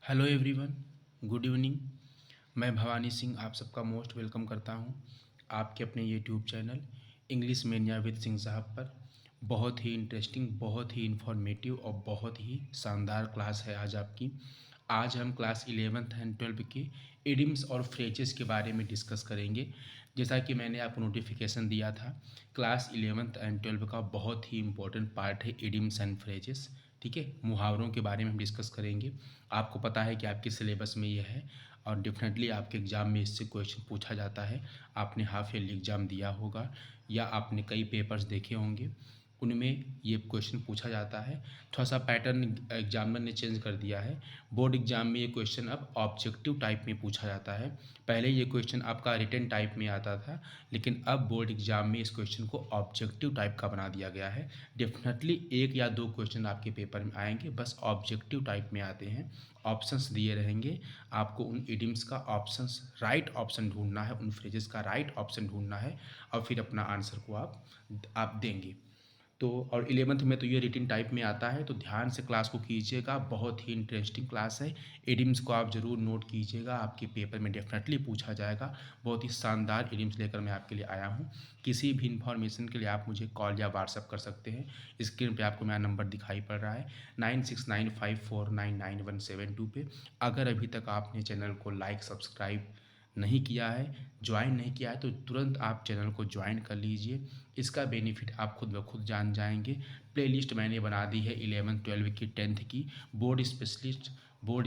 Hello everyone, good evening. मैं भवानी सिंह आप सबका मोस्ट वेलकम करता हूं आपके अपने YouTube channel English mania with Singh साहब पर। बहुत ही इंटरेस्टिंग, बहुत ही इंफॉर्मेटिव और बहुत ही शानदार क्लास है आज आपकी। आज हम क्लास 11th एंड 12 के इडियम्स और फ्रेजेस के बारे में डिस्कस करेंगे। जैसा कि मैंने आपको नोटिफिकेशन दिया था, क्लास 11th एंड 12 का बहुत ही इंपॉर्टेंट पार्ट है इडियम्स एंड फ्रेजेस। ठीक है, मुहावरों के बारे में हम डिस्कस करेंगे। आपको पता है कि आपके सिलेबस में ये है और डेफिनेटली आपके एग्ज़ाम में इससे क्वेश्चन पूछा जाता है। आपने हाफ ईयरली एग्ज़ाम दिया होगा या आपने कई पेपर्स देखे होंगे, उनमें ये क्वेश्चन पूछा जाता है। थोड़ा सा पैटर्न एग्जामिनर ने चेंज कर दिया है। बोर्ड एग्जाम में ये क्वेश्चन अब ऑब्जेक्टिव टाइप में पूछा जाता है। पहले ये क्वेश्चन आपका रिटन टाइप में आता था, लेकिन अब बोर्ड एग्जाम में इस क्वेश्चन को ऑब्जेक्टिव टाइप का बना दिया गया है। डेफिनेटली एक या दो क्वेश्चन आपके पेपर में आएंगे, बस ऑब्जेक्टिव टाइप में आते हैं। ऑप्शंस दिए रहेंगे, आपको उन इडियम्स का ऑप्शंस राइट ऑप्शन ढूंढना है, उन फ्रेजेस का राइट ऑप्शन ढूंढना है और फिर अपना आंसर को आप देंगे। तो और 11th में तो ये रिटिन टाइप में आता है, तो ध्यान से क्लास को कीजिएगा। बहुत ही इंटरेस्टिंग क्लास है। इडियम्स को आप ज़रूर नोट कीजिएगा, आपके पेपर में डेफिनेटली पूछा जाएगा। बहुत ही शानदार इडियम्स लेकर मैं आपके लिए आया हूँ। किसी भी इन्फॉर्मेशन के लिए आप मुझे कॉल या व्हाट्सअप कर सकते हैं। स्क्रीन पे आपको मेरा नंबर दिखाई पड़ रहा है 9695499172 पे। अगर अभी तक आपने चैनल को लाइक सब्सक्राइब नहीं किया है, ज्वाइन नहीं किया है, तो तुरंत आप चैनल को ज्वाइन कर लीजिए। इसका बेनिफिट आप खुद ब खुद जान जाएंगे। प्लेलिस्ट मैंने बना दी है 11 12 की 10th की। बोर्ड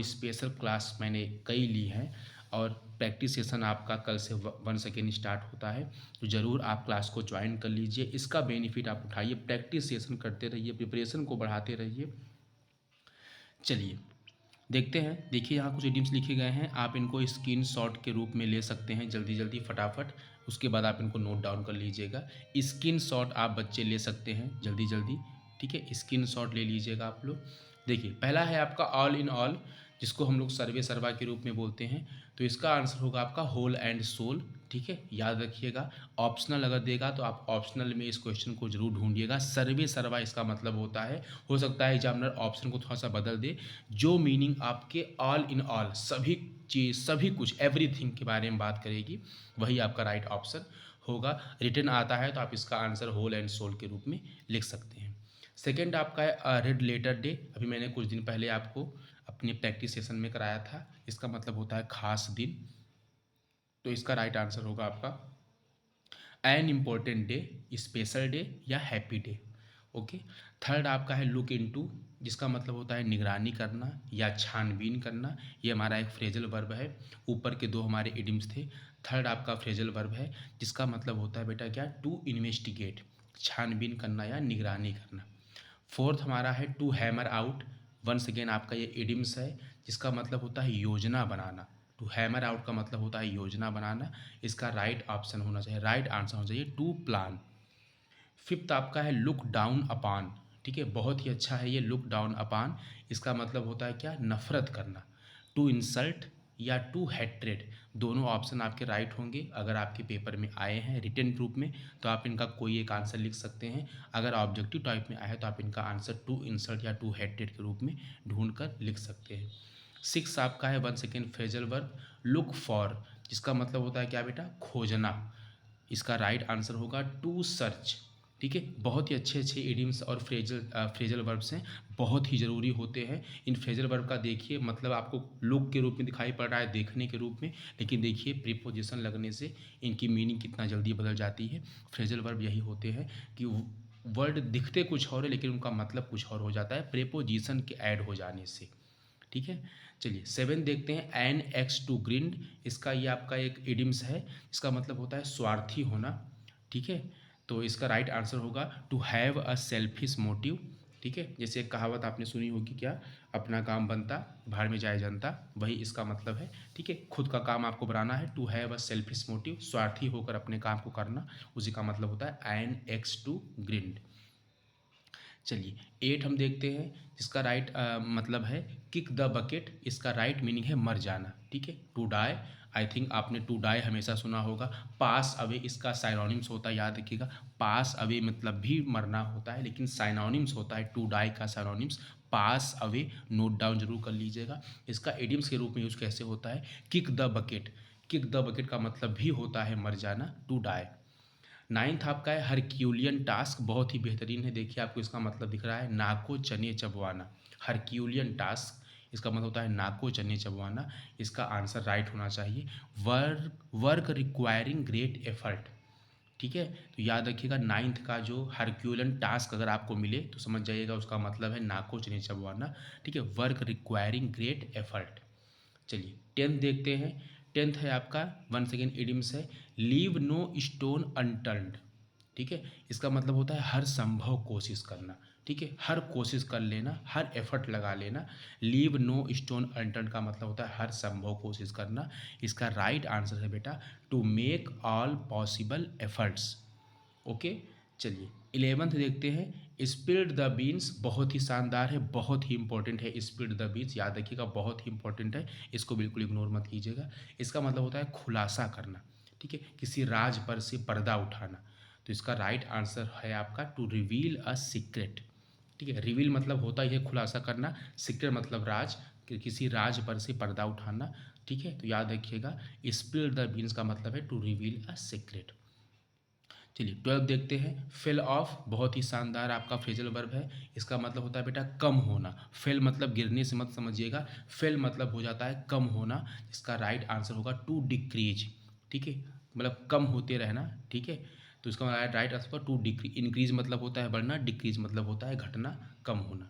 स्पेशल क्लास मैंने कई ली हैं और प्रैक्टिस सेशन आपका कल से 1 स्टार्ट होता है। तो ज़रूर आप क्लास को ज्वाइन कर लीजिए। इसका बेनिफिट आप उठाइए, प्रैक्टिस सेशन करते रहिए, प्रिपरेशन को बढ़ाते रहिए। चलिए देखते हैं। देखिए यहाँ कुछ इडियम्स लिखे गए हैं, आप इनको स्क्रीनशॉट के रूप में ले सकते हैं जल्दी जल्दी फटाफट। उसके बाद आप इनको नोट डाउन कर लीजिएगा। स्क्रीनशॉट आप बच्चे ले सकते हैं जल्दी जल्दी। ठीक है, स्क्रीनशॉट ले लीजिएगा आप लोग। देखिए पहला है आपका ऑल इन ऑल, जिसको हम लोग सर्वे सर्वा के रूप में बोलते हैं। तो इसका आंसर होगा आपका होल एंड सोल। ठीक है, याद रखिएगा। ऑप्शनल अगर देगा तो आप ऑप्शनल में इस क्वेश्चन को जरूर ढूंढिएगा। सर्वे सर्वा इसका मतलब होता है, हो सकता है एग्जामिनर ऑप्शन को थोड़ा सा बदल दे। जो मीनिंग आपके ऑल इन ऑल, सभी चीज़, सभी कुछ, एवरीथिंग के बारे में बात करेगी, वही आपका राइट ऑप्शन होगा। रिटर्न आता है तो आप इसका आंसर होल एंड सोल के रूप में लिख सकते हैं। सेकेंड आपका है रेड लेटर डे। अभी मैंने कुछ दिन पहले आपको अपने प्रैक्टिस सेशन में कराया था। इसका मतलब होता है खास दिन। तो इसका राइट आंसर होगा आपका an important day, special day या हैप्पी डे। ओके। थर्ड आपका है लुक इनटू, जिसका मतलब होता है निगरानी करना या छानबीन करना। ये हमारा एक फ्रेजल वर्ब है। ऊपर के दो हमारे इडियम्स थे। थर्ड आपका फ्रेजल वर्ब है, जिसका मतलब होता है बेटा क्या, टू इन्वेस्टिगेट, छानबीन करना या निगरानी करना। फोर्थ हमारा है to hammer out. Once again आपका ये इडियम्स है, जिसका मतलब होता है योजना बनाना। टू हैमर आउट का मतलब होता है योजना बनाना। इसका राइट ऑप्शन होना चाहिए, राइट आंसर होना चाहिए टू प्लान। फिफ्थ आपका है लुक डाउन अपान। ठीक है, बहुत ही अच्छा है ये लुक डाउन अपान। इसका मतलब होता है क्या, नफरत करना। टू इंसल्ट या टू हैट्रेड, दोनों ऑप्शन आपके राइट होंगे। अगर आपके पेपर में आए हैं रिटन रूप में तो आप इनका कोई एक आंसर लिख सकते हैं। अगर ऑब्जेक्टिव टाइप में आए तो आप इनका आंसर टू इंसल्ट या टू हैट्रेड के रूप में ढूंढ कर लिख सकते हैं। सिक्स आपका है 1 फ्रेजल वर्ब लुक फॉर, जिसका मतलब होता है क्या बेटा, खोजना। इसका राइट आंसर होगा टू सर्च। ठीक है, बहुत ही अच्छे अच्छे इडियम्स और फ्रेजल वर्ब्स हैं, बहुत ही ज़रूरी होते हैं। इन फ्रेजल वर्ब का देखिए मतलब आपको लुक के रूप में दिखाई पड़ रहा है, देखने के रूप में, लेकिन देखिए प्रीपोजिशन लगने से इनकी मीनिंग कितना जल्दी बदल जाती है। फ्रेजल वर्ब यही होते हैं कि वर्ड दिखते कुछ और है लेकिन उनका मतलब कुछ और हो जाता है प्रीपोजिशन के ऐड हो जाने से। ठीक है, चलिए सेवन देखते हैं एन एक्स टू ग्रिंड। इसका ये आपका एक इडियम्स है, इसका मतलब होता है स्वार्थी होना। ठीक है, तो इसका राइट आंसर होगा to have a selfish motive. ठीक है, जैसे एक कहावत आपने सुनी होगी क्या, अपना काम बनता भाड़ में जाए जनता, वही इसका मतलब है। ठीक है, खुद का काम आपको बनाना है, to have a selfish motive, स्वार्थी होकर अपने काम को करना, उसी का मतलब होता है एन एक्स टू ग्रिंड। चलिए एट हम देखते हैं, जिसका राइट मतलब है किक द बकेट। इसका राइट मीनिंग है मर जाना। ठीक है, टू डाई, आई थिंक आपने टू डाई हमेशा सुना होगा। पास अवे इसका साइनोनिम्स होता है, याद रखिएगा। पास अवे मतलब भी मरना होता है, लेकिन साइनोनिम्स होता है टू डाई का synonyms pass away, note down जरूर कर लीजिएगा। इसका एडियम्स के रूप में यूज़ कैसे होता है, kick the bucket. Kick the bucket का मतलब भी होता है मर जाना, टू डाई। नाइन्थ आपका है हरक्यूलियन टास्क, बहुत ही बेहतरीन है। देखिए आपको इसका मतलब दिख रहा है, नाको चने चबवाना। हरक्यूलियन टास्क, इसका मतलब होता है नाको चने चबवाना। इसका आंसर राइट होना चाहिए। वर्क रिक्वायरिंग ग्रेट एफर्ट, ठीक है। तो याद रखिएगा नाइन्थ का जो हरक्यूलियन टास्क अगर आपको मिले तो समझ जाइएगा उसका मतलब है नाको चने चबवाना, ठीक है। Work requiring great effort. चलिए टेंथ देखते हैं। टेंथ है आपका, वन सेकेंड इडियम्स है, लीव नो स्टोन अनटर्न्ड, ठीक है। इसका मतलब होता है हर संभव कोशिश करना, ठीक है। हर कोशिश कर लेना, हर एफर्ट लगा लेना। लीव नो स्टोन अनटर्न्ड का मतलब होता है हर संभव कोशिश करना। इसका राइट आंसर है बेटा to make all possible efforts. Okay. चलिए 11th देखते हैं, स्पिल्ड द बीन्स, बहुत ही शानदार है, बहुत ही इंपॉर्टेंट है। स्पिल्ड द बीन्स याद रखिएगा, बहुत ही इंपॉर्टेंट है, इसको बिल्कुल इग्नोर मत कीजिएगा। इसका मतलब होता है खुलासा करना, ठीक है, किसी राज पर से पर्दा उठाना। तो इसका राइट आंसर है आपका टू रिवील अ सीक्रेट, ठीक है। रिवील मतलब होता ही है खुलासा करना, सीक्रेट मतलब राज, किसी राज पर से पर्दा उठाना, ठीक है। तो याद रखिएगा स्पिल्ड द बीन्स का मतलब है टू रिवील अ सीक्रेट। चलिए 12 देखते हैं, फेल ऑफ, बहुत ही शानदार आपका फ्रेजल वर्ब है। इसका मतलब होता है बेटा कम होना। फेल मतलब गिरने से मत समझिएगा, फेल मतलब हो जाता है कम होना। इसका राइट आंसर होगा टू डिक्रीज, ठीक है, मतलब कम होते रहना, ठीक है। तो इसका राइट आंसर होगा टू डिक्रीज। इंक्रीज मतलब होता है बढ़ना, डिक्रीज मतलब होता है घटना, कम होना।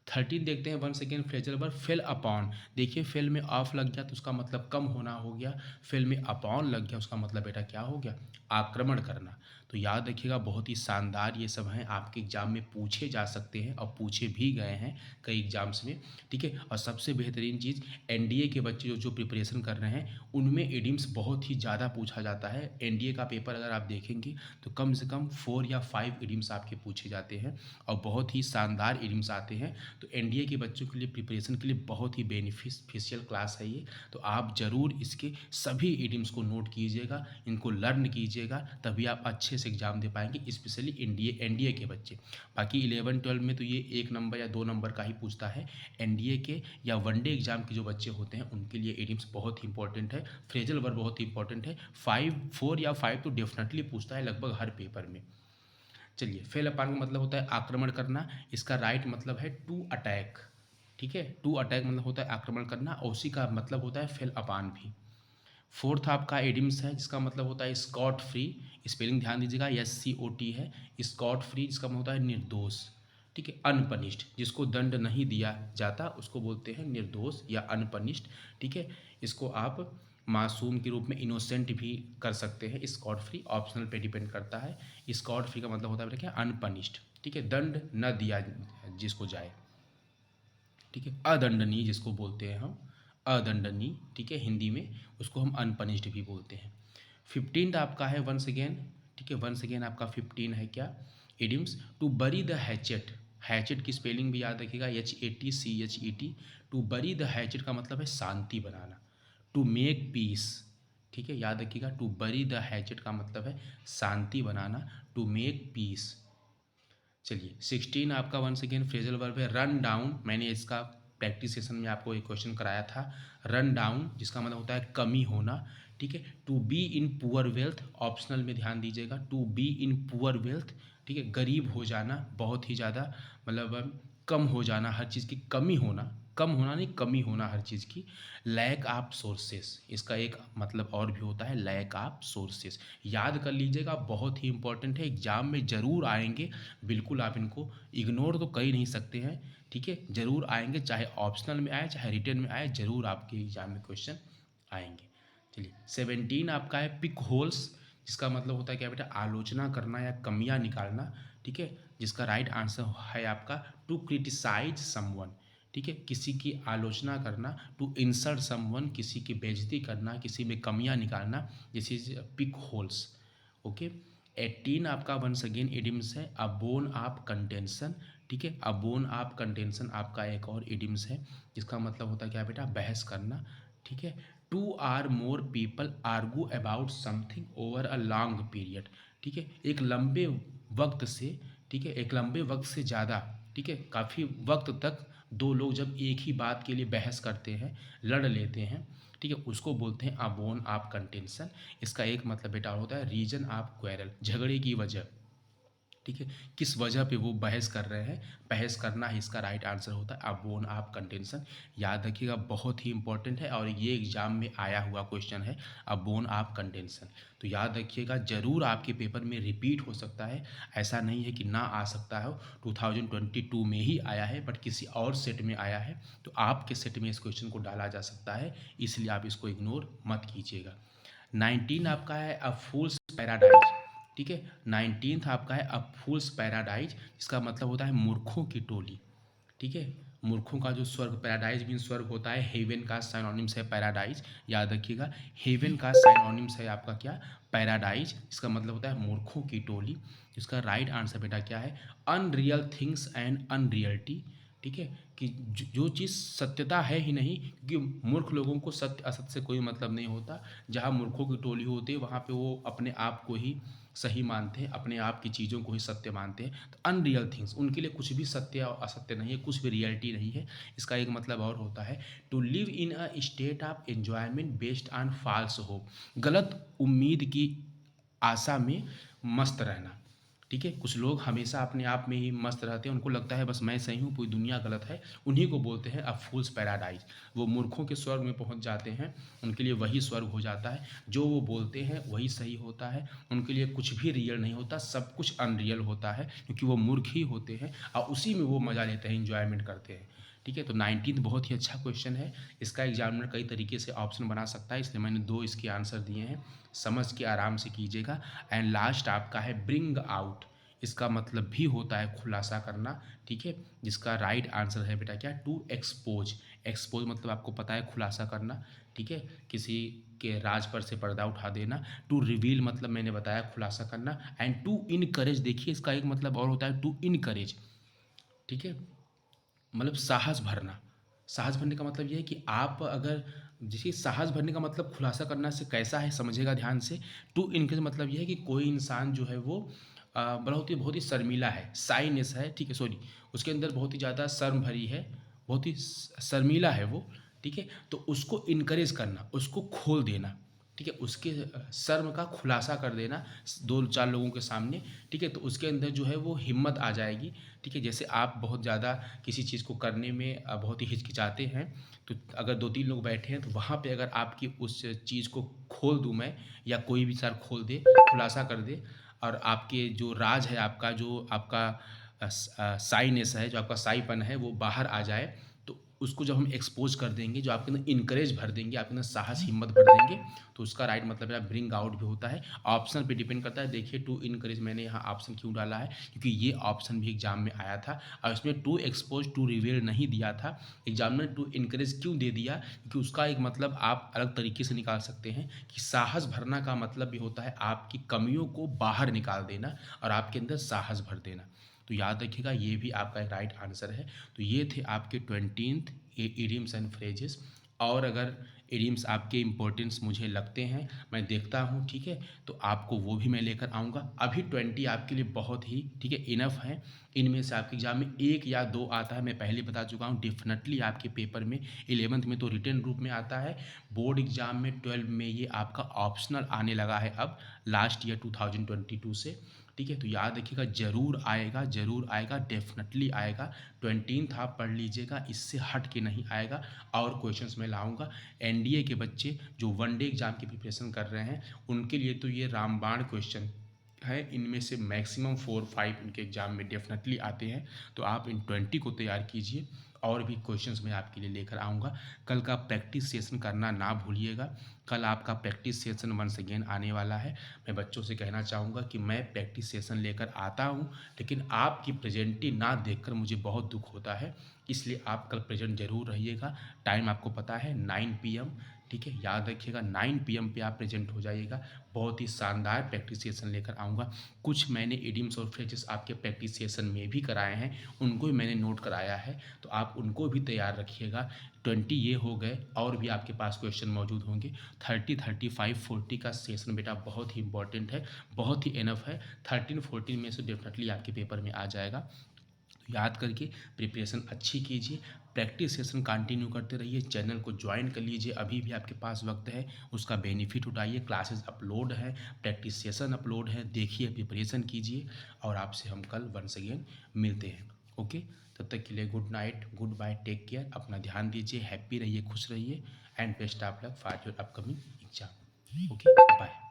13 देखते हैं, one second phrasal verb fail upon. देखिए फेल में ऑफ लग गया तो उसका मतलब कम होना हो गया, फेल में अपॉन लग गया उसका मतलब बेटा क्या हो गया, आक्रमण करना। तो याद रखिएगा बहुत ही शानदार ये सब हैं, आपके एग्जाम में पूछे जा सकते हैं और पूछे भी गए हैं कई एग्जाम्स में, ठीक है। और सबसे बेहतरीन चीज़, एनडीए के बच्चे जो प्रिपरेशन कर रहे हैं उनमें एडिम्स बहुत ही ज़्यादा पूछा जाता है। एनडीए का पेपर अगर आप देखेंगे तो कम से कम 4 या 5 एडिम्स आपके पूछे जाते हैं और बहुत ही शानदार एडिम्स आते हैं। तो एनडीए के बच्चों के लिए प्रिपरेशन के लिए बहुत ही बेनिफिशियल क्लास है ये। तो आप ज़रूर इसके सभी एडिम्स को नोट कीजिएगा, इनको लर्न कीजिएगा, तभी आप अच्छे से एग्जाम दे पाएंगे, स्पेशली एनडीए के बच्चे। बाकी 11-12 में तो ये 1 नंबर या 2 नंबर का ही पूछता है। एनडीए के या वनडे एग्जाम के जो बच्चे होते हैं उनके लिए एडिम्स बहुत ही इंपॉर्टेंट है, फ्रेजल वर्ब बहुत ही इंपॉर्टेंट है। 4 या 5 तो डेफिनेटली पूछता है लगभग हर पेपर में। चलिए फेल अपान का मतलब होता है आक्रमण करना, इसका राइट मतलब है टू अटैक, ठीक है। टू अटैक मतलब होता है आक्रमण करना और उसी का मतलब होता है फेल अपान भी। फोर्थ आपका एडिम्स है जिसका मतलब होता है स्कॉट फ्री, स्पेलिंग ध्यान दीजिएगा, SCOT है, स्कॉट फ्री जिसका मतलब होता है निर्दोष, ठीक है। अनपनिश्ड, जिसको दंड नहीं दिया जाता उसको बोलते हैं निर्दोष या अनपनिश्ड, ठीक है। इसको आप मासूम के रूप में इनोसेंट भी कर सकते हैं। स्कॉट फ्री ऑप्शनल पे डिपेंड करता है। स्कॉट फ्री का मतलब होता है क्या, अनपनिश्ड, ठीक है, दंड न दिया जिसको जाए, ठीक है। अदंडनीय जिसको बोलते हैं हम, अदंडनीय, ठीक है, हिंदी में उसको हम अनपनिश्ड भी बोलते हैं। 15 आपका है वंस अगेन, ठीक है, वंस अगेन आपका 15 है क्या, idioms to bury the hatchet. Hatchet की स्पेलिंग भी याद रखिएगा, HATCHET। To bury the hatchet का मतलब है शांति बनाना, टू मेक पीस, ठीक है, याद रखिएगा टू बरी द हैचेट का मतलब है शांति बनाना, टू मेक पीस। चलिए 16 आपका वन सेकेंड फ्रेजल वर्ब है रन डाउन। मैंने इसका प्रैक्टिस सेशन में आपको एक क्वेश्चन कराया था, रन डाउन जिसका मतलब होता है कमी होना, ठीक है। To be in poor wealth, optional में ध्यान दीजिएगा, to be in poor wealth, ठीक है, गरीब हो जाना, बहुत ही ज़्यादा मतलब कम हो जाना, हर चीज़ की कमी होना, कम होना नहीं कमी होना हर चीज़ की। लैक ऑफ सोर्सेस, इसका एक मतलब और भी होता है लैक ऑफ सोर्सेस, याद कर लीजिएगा, बहुत ही इंपॉर्टेंट है, एग्जाम में ज़रूर आएंगे, बिल्कुल आप इनको इग्नोर तो कर ही नहीं सकते हैं, ठीक है, ज़रूर आएंगे, चाहे ऑप्शनल में आए चाहे रिटर्न में आए, ज़रूर आपके एग्जाम में क्वेश्चन आएंगे। चलिए 17 आपका है पिक होल्स, जिसका मतलब होता है क्या बेटा, आलोचना करना या कमियां निकालना, ठीक है। जिसका राइट आंसर है आपका टू क्रिटिसाइज समवन, ठीक है, किसी की आलोचना करना, टू इंसल्ट समवन, किसी की बेइज्जती करना, किसी में कमियां निकालना, this is pick holes. Okay. 18 आपका वंस अगेन इडिम्स है अ बोन ऑफ कंटेंशन, ठीक है, अ बोन ऑफ कंटेंशन आपका एक और इडिम्स है जिसका मतलब होता है क्या बेटा, बहस करना, ठीक है। Two or more people argue about something over a long period, ठीक है, एक लंबे वक्त से, ठीक है, एक लंबे वक्त से ज़्यादा ठीक है? काफ़ी वक़्त तक 2 लोग जब एक ही बात के लिए बहस करते हैं, लड़ लेते हैं, ठीक है? उसको बोलते हैं अ बोन ऑफ कंटेंशन। इसका एक मतलब बेटा और होता है रीज़न ऑफ क्वेरल, झगड़े की वजह। ठीक है? किस वजह पे वो बहस कर रहे हैं, बहस करना ही इसका राइट आंसर होता है अ बोन ऑफ कंटेंशन। याद रखिएगा, बहुत ही इंपॉर्टेंट है और ये एग्ज़ाम में आया हुआ क्वेश्चन है, अ बोन ऑफ कंटेंशन। तो याद रखिएगा, ज़रूर आपके पेपर में रिपीट हो सकता है, ऐसा नहीं है कि ना आ सकता हो। 2022 में ही आया है, बट किसी और सेट में आया है, तो आपके सेट में इस क्वेश्चन को डाला जा सकता है, इसलिए आप इसको इग्नोर मत कीजिएगा। 19 आपका है अ फूल्स पैराडाइज। ठीक है? 19th आपका है अ फूल्स पैराडाइज, इसका मतलब होता है मूर्खों की टोली। ठीक है? मूर्खों का जो स्वर्ग, पैराडाइज मीन्स स्वर्ग होता है, हेवन का साइनोनिम्स है पैराडाइज। याद रखिएगा, हेवन का साइनोनिम्स है आपका क्या, पैराडाइज। इसका मतलब होता है मूर्खों की टोली। इसका राइट आंसर बेटा क्या है, अनरियल थिंग्स एंड अनरियलिटी। ठीक है? कि जो चीज़ सत्यता है ही नहीं, क्योंकि मूर्ख लोगों को सत्य असत्य से कोई मतलब नहीं होता। जहाँ मूर्खों की टोली होती है वहाँ पे वो अपने आप को ही सही मानते हैं, अपने आप की चीज़ों को ही सत्य मानते हैं। तो अनरियल थिंग्स, उनके लिए कुछ भी सत्य और असत्य नहीं है, कुछ भी रियलिटी नहीं है। इसका एक मतलब और होता है to live in a state of enjoyment based on false hope, गलत उम्मीद की आशा में मस्त रहना। ठीक है? कुछ लोग हमेशा अपने आप में ही मस्त रहते हैं, उनको लगता है बस मैं सही हूँ, पूरी दुनिया गलत है। उन्हीं को बोलते हैं अ फूल्स पैराडाइज। वो मूर्खों के स्वर्ग में पहुँच जाते हैं, उनके लिए वही स्वर्ग हो जाता है। जो वो बोलते हैं वही सही होता है, उनके लिए कुछ भी रियल नहीं होता, सब कुछ अनरियल होता है, क्योंकि वो मूर्ख ही होते हैं और उसी में वो मज़ा लेते हैं, एन्जॉयमेंट करते हैं। ठीक है? तो 19th बहुत ही अच्छा क्वेश्चन है। इसका एग्जामिनर कई तरीके से ऑप्शन बना सकता है, इसलिए मैंने 2 इसके आंसर दिए हैं। समझ के आराम से कीजिएगा। एंड लास्ट आपका है ब्रिंग आउट। इसका मतलब भी होता है खुलासा करना। ठीक है? जिसका राइट आंसर है बेटा क्या, टू एक्सपोज। एक्सपोज मतलब आपको पता है खुलासा करना। ठीक है? किसी के राज पर से पर्दा उठा देना। टू रिवील मतलब मैंने बताया खुलासा करना। एंड टू इनकरेज, देखिए इसका एक मतलब और होता है टू इनकरेज। ठीक है? मतलब साहस भरना। साहस भरने का मतलब ये है कि आप अगर, देखिए साहस भरने का मतलब खुलासा करना से कैसा है समझिएगा ध्यान से। टू इनक्रेज मतलब ये है कि कोई इंसान जो है वो बहुत ही शर्मीला है, शाइनेस है, ठीक है, सॉरी, उसके अंदर बहुत ही ज़्यादा शर्म भरी है, बहुत ही शर्मीला है वो। ठीक है? तो उसको इनकरेज करना, उसको खोल देना। ठीक है? उसके शर्म का खुलासा कर देना 2-4 लोगों के सामने। ठीक है? तो उसके अंदर जो है वो हिम्मत आ जाएगी। ठीक है? जैसे आप बहुत ज़्यादा किसी चीज़ को करने में बहुत ही हिचकिचाते हैं, तो अगर 2-3 लोग बैठे हैं तो वहाँ पे अगर आपकी उस चीज़ को खोल दूँ मैं, या कोई भी सर खोल दे, खुलासा कर दे, और आपके जो राज है, आपका जो आपका शाइनेस है, जो आपका शाईपन है वो बाहर आ जाए, तो उसको जब हम एक्सपोज़ कर देंगे, जो आपके अंदर इनकरेज भर देंगे, आपके अंदर साहस, हिम्मत भर देंगे, तो उसका राइट मतलब है ब्रिंग आउट भी होता है। ऑप्शन पे डिपेंड करता है। देखिए टू इनकरेज मैंने यहाँ ऑप्शन क्यों डाला है, क्योंकि ये ऑप्शन भी एग्जाम में आया था और इसमें टू एक्सपोज टू रिवील नहीं दिया था। एग्जाम में टू इनकरेज क्यों दे दिया, क्योंकि उसका एक मतलब आप अलग तरीके से निकाल सकते हैं कि साहस भरना का मतलब भी होता है आपकी कमियों को बाहर निकाल देना और आपके अंदर साहस भर देना। तो याद रखिएगा, ये भी आपका एक राइट आंसर है। तो ये थे आपके 20th इडियम्स एंड फ्रेजेस। और अगर इडियम्स आपके इम्पोर्टेंस मुझे लगते हैं, मैं देखता हूँ, ठीक है, तो आपको वो भी मैं लेकर आऊँगा। अभी 20 आपके लिए बहुत ही, ठीक है, इनफ है। इनमें से आपके एग्जाम में 1 या 2 आता है, मैं पहले बता चुका हूँ। डेफिनेटली आपके पेपर में 11th में तो रिटन रूप में आता है, बोर्ड एग्जाम में 12 में ये आपका ऑप्शनल आने लगा है अब, लास्ट ईयर 2022 से। ठीक है? तो याद रखिएगा, ज़रूर आएगा, ज़रूर आएगा, डेफिनेटली आएगा। 20th आप पढ़ लीजिएगा, इससे हट के नहीं आएगा। और क्वेश्चंस मैं लाऊंगा। एनडीए के बच्चे जो वनडे एग्जाम की प्रिपरेशन कर रहे हैं, उनके लिए तो ये रामबाण क्वेश्चन है। इनमें से मैक्सिमम 4-5 इनके एग्जाम में डेफिनेटली आते हैं। तो आप इन 20 को तैयार कीजिए, और भी क्वेश्चंस मैं आपके लिए लेकर आऊँगा। कल का प्रैक्टिस सेशन करना ना भूलिएगा। कल आपका प्रैक्टिस सेशन वंस अगेन आने वाला है। मैं बच्चों से कहना चाहूँगा कि मैं प्रैक्टिस सेशन लेकर आता हूँ, लेकिन आपकी प्रेजेंटी ना देखकर मुझे बहुत दुख होता है, इसलिए आप कल प्रेजेंट जरूर रहिएगा। टाइम आपको पता है 9 PM। ठीक है? याद रखिएगा 9 PM पे आप प्रेजेंट हो जाइएगा। बहुत ही शानदार प्रैक्टिस सेशन लेकर आऊँगा। कुछ मैंने इडियम्स और फ्रेजेस आपके प्रैक्टिस सेशन में भी कराए हैं, उनको भी मैंने नोट कराया है, तो आप उनको भी तैयार रखिएगा। 20 ये हो गए, और भी आपके पास क्वेश्चन मौजूद होंगे। 30, 35, 40 का सेशन बेटा बहुत ही इंपॉर्टेंट है, बहुत ही इनफ है। 13, 14 में से डेफिनेटली आपके पेपर में आ जाएगा। याद करके प्रिपरेशन अच्छी कीजिए, प्रैक्टिस सेशन कंटिन्यू करते रहिए, चैनल को ज्वाइन कर लीजिए, अभी भी आपके पास वक्त है, उसका बेनिफिट उठाइए। क्लासेस अपलोड है, प्रैक्टिस सेशन अपलोड है, देखिए, प्रिपरेशन कीजिए और आपसे हम कल वंस अगेन मिलते हैं। ओके, तब तक के लिए good night, good bye, take care, अपना ध्यान दीजिए, हैप्पी रहिए, खुश रहिए and best of luck for your upcoming exam. Okay, bye.